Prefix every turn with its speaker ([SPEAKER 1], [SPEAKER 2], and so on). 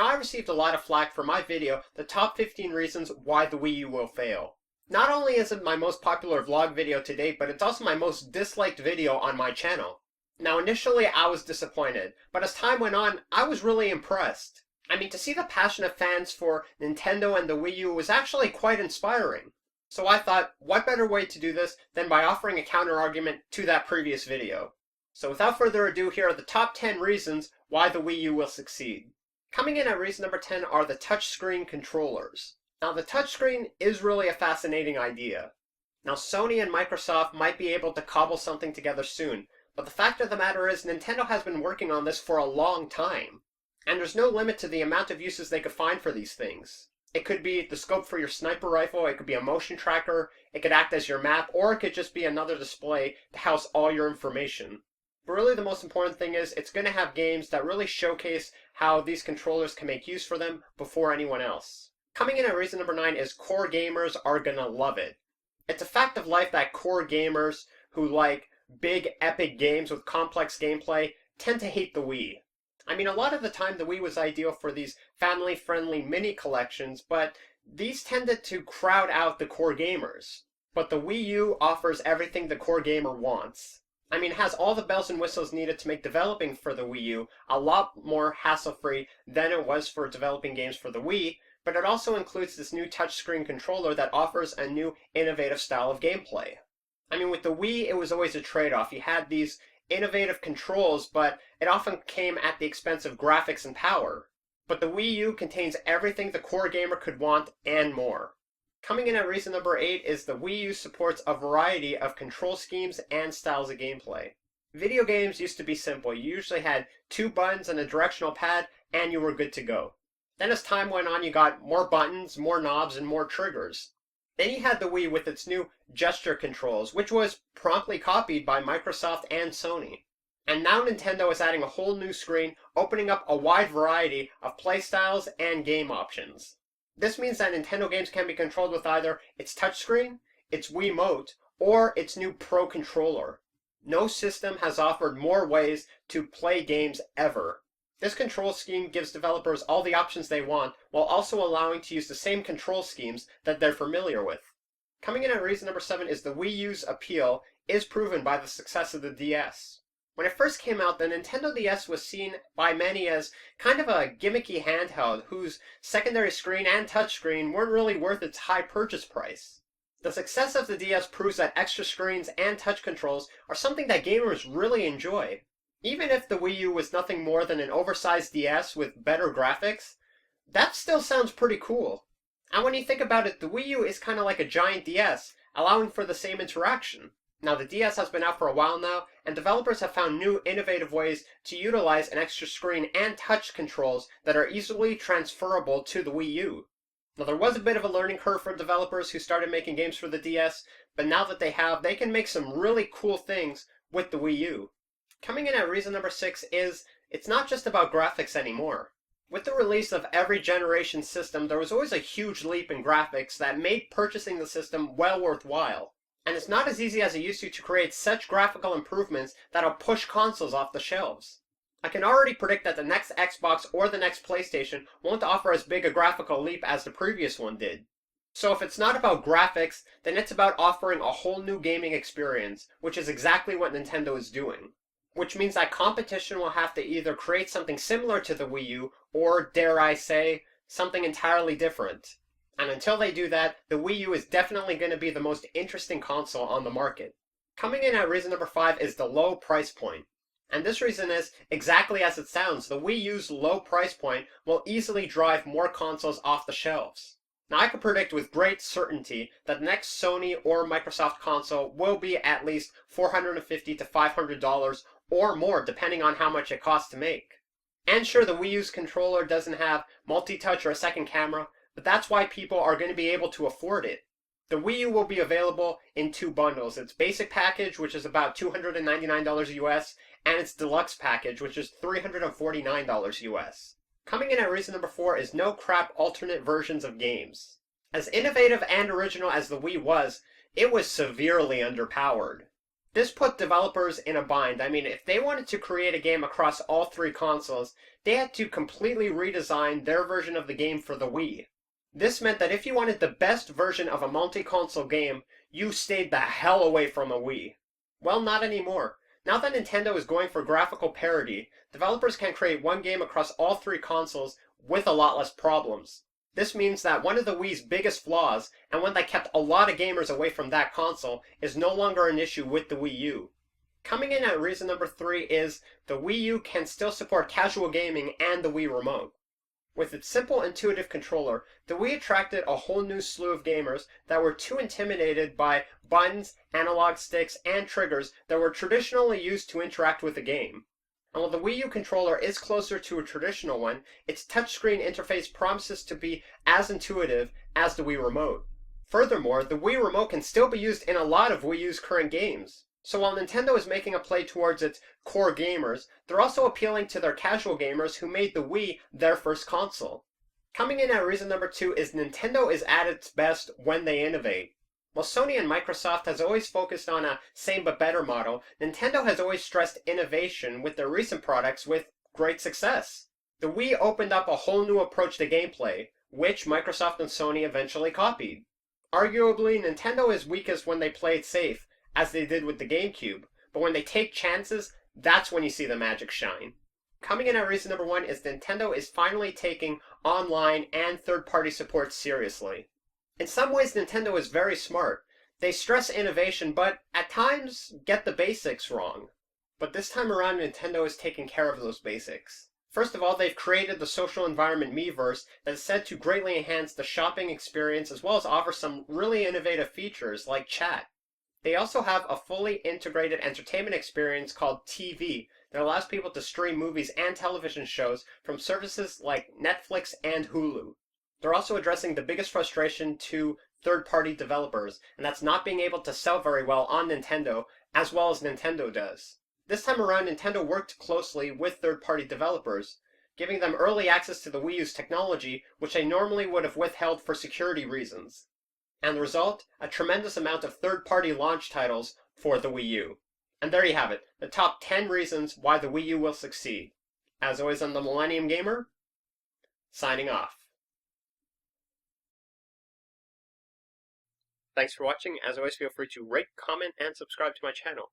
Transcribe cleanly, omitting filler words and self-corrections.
[SPEAKER 1] I received a lot of flack for my video, The Top 15 Reasons Why the Wii U Will Fail. Not only is it my most popular vlog video to date, but it's also my most disliked video on my channel. Now initially I was disappointed, but as time went on, I was really impressed. I mean, to see the passion of fans for Nintendo and the Wii U was actually quite inspiring. So I thought, what better way to do this than by offering a counter-argument to that previous video. So without further ado, here are the top 10 reasons why the Wii U will succeed. Coming in at reason number 10 are the touchscreen controllers. Now the touchscreen is really a fascinating idea. Now Sony and Microsoft might be able to cobble something together soon, but the fact of the matter is Nintendo has been working on this for a long time. And there's no limit to the amount of uses they could find for these things. It could be the scope for your sniper rifle, it could be a motion tracker, it could act as your map, or it could just be another display to house all your information. But really the most important thing is it's going to have games that really showcase how these controllers can make use for them before anyone else. Coming in at reason number 9 is core gamers are going to love it. It's a fact of life that core gamers who like big epic games with complex gameplay tend to hate the Wii. I mean, a lot of the time the Wii was ideal for these family-friendly mini collections, but these tended to crowd out the core gamers. But the Wii U offers everything the core gamer wants. I mean, it has all the bells and whistles needed to make developing for the Wii U a lot more hassle-free than it was for developing games for the Wii, but it also includes this new touchscreen controller that offers a new innovative style of gameplay. I mean, with the Wii, it was always a trade-off. You had these innovative controls, but it often came at the expense of graphics and power. But the Wii U contains everything the core gamer could want and more. Coming in at reason number 8 is the Wii U supports a variety of control schemes and styles of gameplay. Video games used to be simple. You usually had 2 buttons and a directional pad, and you were good to go. Then as time went on, you got more buttons, more knobs, and more triggers. Then you had the Wii with its new gesture controls, which was promptly copied by Microsoft and Sony. And now Nintendo is adding a whole new screen, opening up a wide variety of playstyles and game options. This means that Nintendo games can be controlled with either its touchscreen, its Wiimote, or its new Pro Controller. No system has offered more ways to play games ever. This control scheme gives developers all the options they want, while also allowing to use the same control schemes that they're familiar with. Coming in at reason number 7 is the Wii U's appeal is proven by the success of the DS. When it first came out, the Nintendo DS was seen by many as kind of a gimmicky handheld whose secondary screen and touchscreen weren't really worth its high purchase price. The success of the DS proves that extra screens and touch controls are something that gamers really enjoy. Even if the Wii U was nothing more than an oversized DS with better graphics, that still sounds pretty cool. And when you think about it, the Wii U is kind of like a giant DS, allowing for the same interaction. Now the DS has been out for a while now, and developers have found new innovative ways to utilize an extra screen and touch controls that are easily transferable to the Wii U. Now there was a bit of a learning curve for developers who started making games for the DS, but now that they can make some really cool things with the Wii U. Coming in at reason number 6 is, it's not just about graphics anymore. With the release of every generation system, there was always a huge leap in graphics that made purchasing the system well worthwhile. And it's not as easy as it used to create such graphical improvements that'll push consoles off the shelves. I can already predict that the next Xbox or the next PlayStation won't offer as big a graphical leap as the previous one did. So if it's not about graphics, then it's about offering a whole new gaming experience, which is exactly what Nintendo is doing. Which means that competition will have to either create something similar to the Wii U, or, dare I say, something entirely different. And until they do that, the Wii U is definitely going to be the most interesting console on the market. Coming in at reason number 5 is the low price point. And this reason is, exactly as it sounds, the Wii U's low price point will easily drive more consoles off the shelves. Now I can predict with great certainty that the next Sony or Microsoft console will be at least $450 to $500 or more depending on how much it costs to make. And sure, the Wii U's controller doesn't have multi-touch or a second camera, but that's why people are going to be able to afford it. The Wii U will be available in 2 bundles. Its basic package, which is about $299 US, and its deluxe package, which is $349 US. Coming in at reason number 4 is no crap alternate versions of games. As innovative and original as the Wii was, it was severely underpowered. This put developers in a bind. I mean, if they wanted to create a game across all three consoles, they had to completely redesign their version of the game for the Wii. This meant that if you wanted the best version of a multi-console game, you stayed the hell away from a Wii. Well, not anymore. Now that Nintendo is going for graphical parity, developers can create one game across all three consoles with a lot less problems. This means that one of the Wii's biggest flaws, and one that kept a lot of gamers away from that console, is no longer an issue with the Wii U. Coming in at reason number 3 is the Wii U can still support casual gaming and the Wii Remote. With its simple, intuitive controller, the Wii attracted a whole new slew of gamers that were too intimidated by buttons, analog sticks, and triggers that were traditionally used to interact with the game. And while the Wii U controller is closer to a traditional one, its touchscreen interface promises to be as intuitive as the Wii Remote. Furthermore, the Wii Remote can still be used in a lot of Wii U's current games. So while Nintendo is making a play towards its core gamers, they're also appealing to their casual gamers who made the Wii their first console. Coming in at reason number 2 is Nintendo is at its best when they innovate. While Sony and Microsoft has always focused on a same but better model, Nintendo has always stressed innovation with their recent products with great success. The Wii opened up a whole new approach to gameplay, which Microsoft and Sony eventually copied. Arguably, Nintendo is weakest when they play it safe, as they did with the GameCube, but when they take chances, that's when you see the magic shine. Coming in at reason number 1 is Nintendo is finally taking online and third-party support seriously. In some ways, Nintendo is very smart. They stress innovation, but at times get the basics wrong. But this time around, Nintendo is taking care of those basics. First of all, they've created the social environment Miiverse that is said to greatly enhance the shopping experience as well as offer some really innovative features like chat. They also have a fully integrated entertainment experience called TV that allows people to stream movies and television shows from services like Netflix and Hulu. They're also addressing the biggest frustration to third-party developers, and that's not being able to sell very well on Nintendo as well as Nintendo does. This time around, Nintendo worked closely with third-party developers, giving them early access to the Wii U's technology, which they normally would have withheld for security reasons. And the result? A tremendous amount of third-party launch titles for the Wii U. And there you have it, the top 10 reasons why the Wii U will succeed. As always, I'm the Millennium Gamer, signing off. Thanks for watching. As always, feel free to rate, comment, and subscribe to my channel.